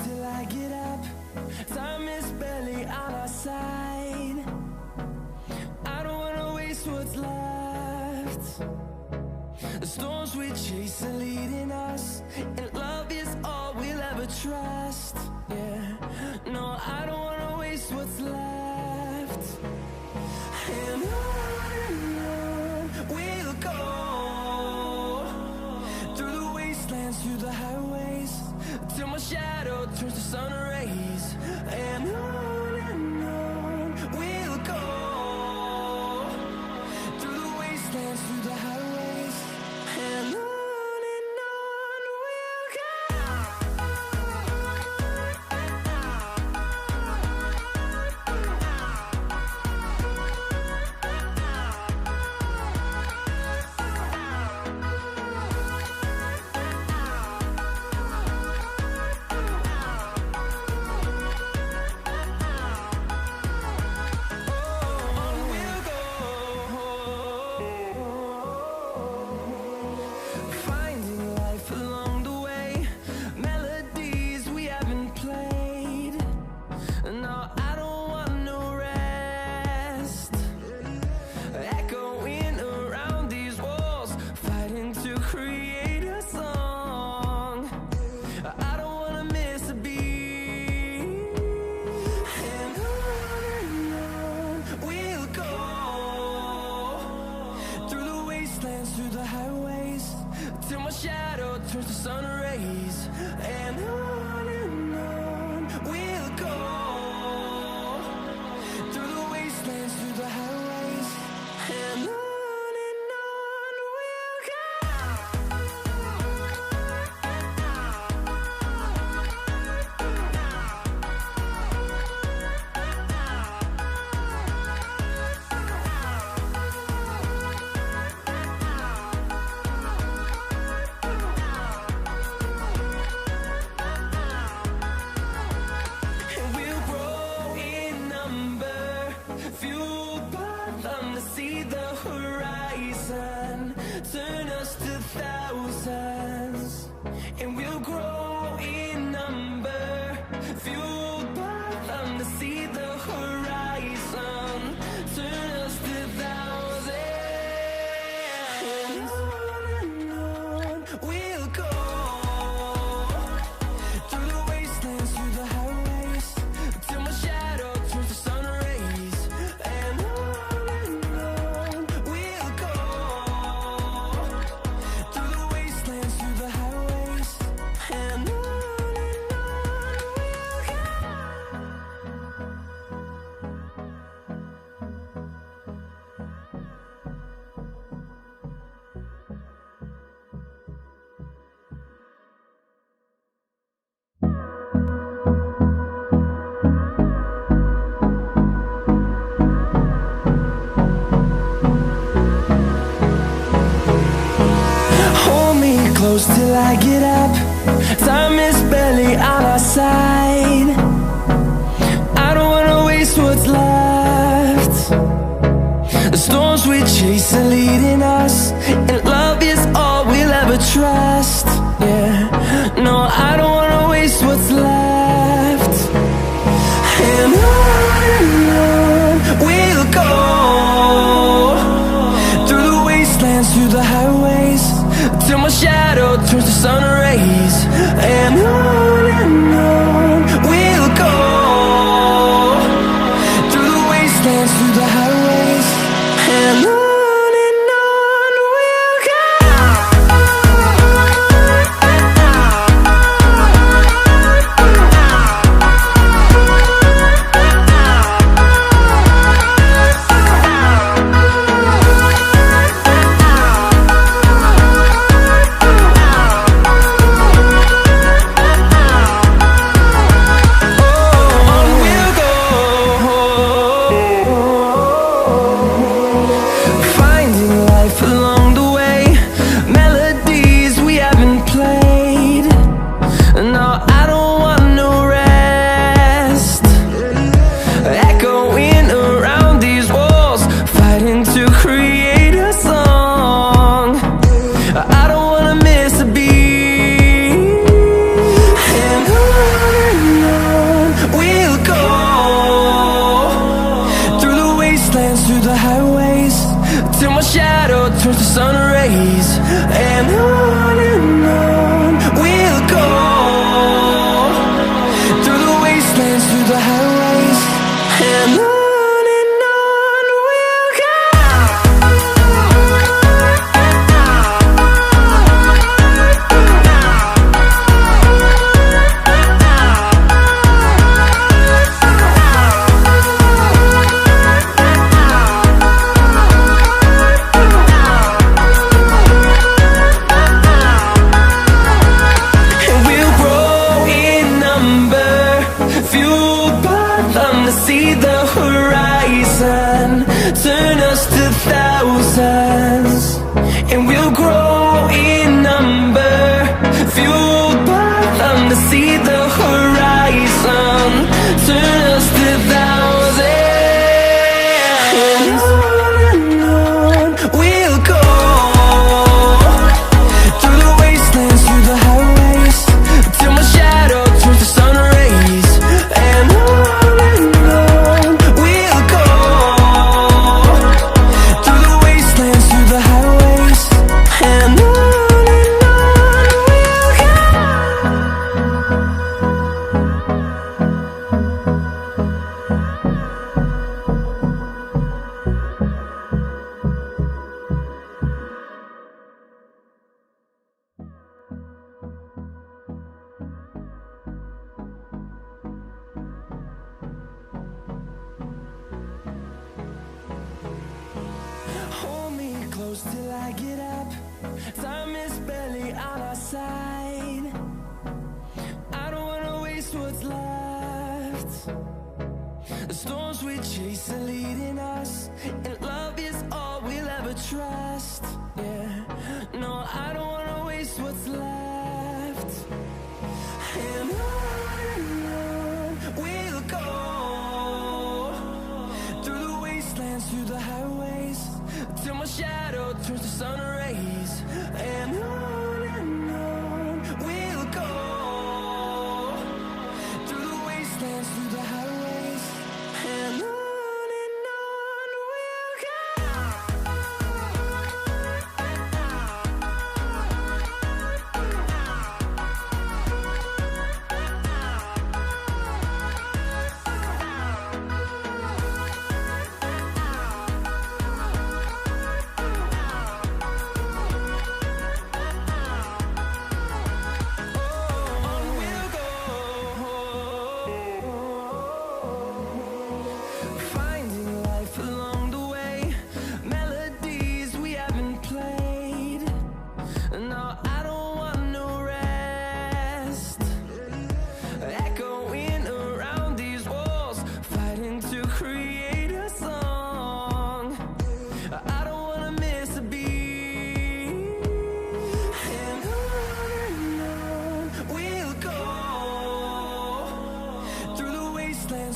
till I get up. Time is barely on our side. I don't wanna waste what's left. The storms we chase are leading us, and love is all we'll ever trust. Yeah, no, I don't wanna waste what's left. And on we'll go, through the wastelands, through the highways, till my shadow turns to sun rays. And on we'll go, through the wastelands, through the highways, and on we'll go. Through the highways, till my shadow turns to sun rays. And on we'll go, through the wastelands, through the highways, and on we'll go. See the horizon, turn us to thousands, and we'll grow in number, fueled by them to see the horizon, turn us to thousands. And on we'll go, through the wastelands, through the highways, till my shadow turns to sun rays. And close till I get up. Time is barely on our side. I don't wanna waste what's left. The storms we chase are leading us, and love is all we'll ever trust. Yeah, no, I don't wanna waste what's left. And on we'll go, through the wastelands, through the highways, till my shadow turns to sun rays. And on we'll go, through the wastelands, through the highways, and on we'll go. close till I get up. Time is barely on our side. I don't wanna waste what's left. The storms we chase are leading us, and love is all we'll ever trust. Yeah, no, I don't wanna waste what's left. And on we'll go, through the wastelands, through the highways, till my shadow turns to sun rays. And on we'll go, through the wastelands, through the highways, and on we'll go.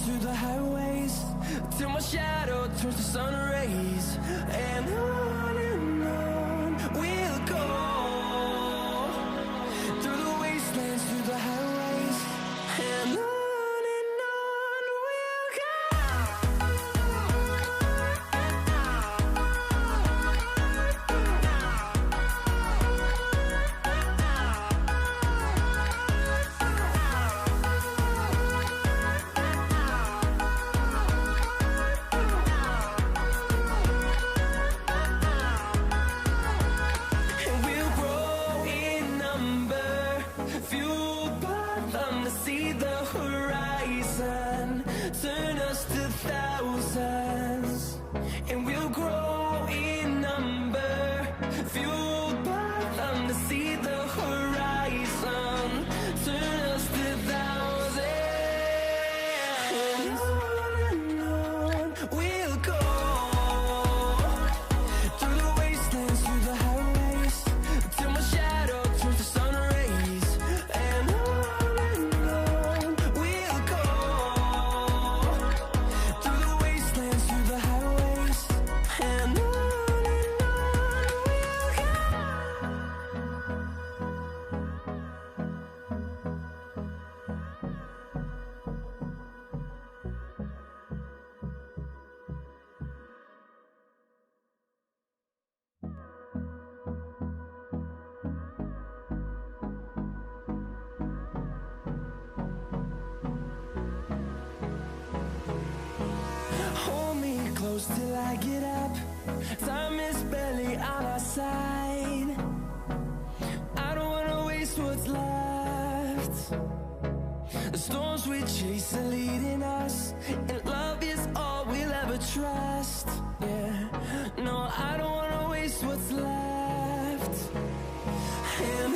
Through the highways, till my shadow turns to sun rays. And on we'll go, through the wastelands, through the highways, and on we'll go. See the horizon, turn us to thousands, and we'll grow in number, fueled by them. To see the horizon, turn us to thousands, and on we'll go, through the wastelands, through the highways, till my shadow turns to sun rays. And close till I get up. Time is barely on our side. I don't wanna waste what's left. The storms we chase are leading us, and love is all we'll ever trust. Yeah, no, I don't wanna waste what's left. And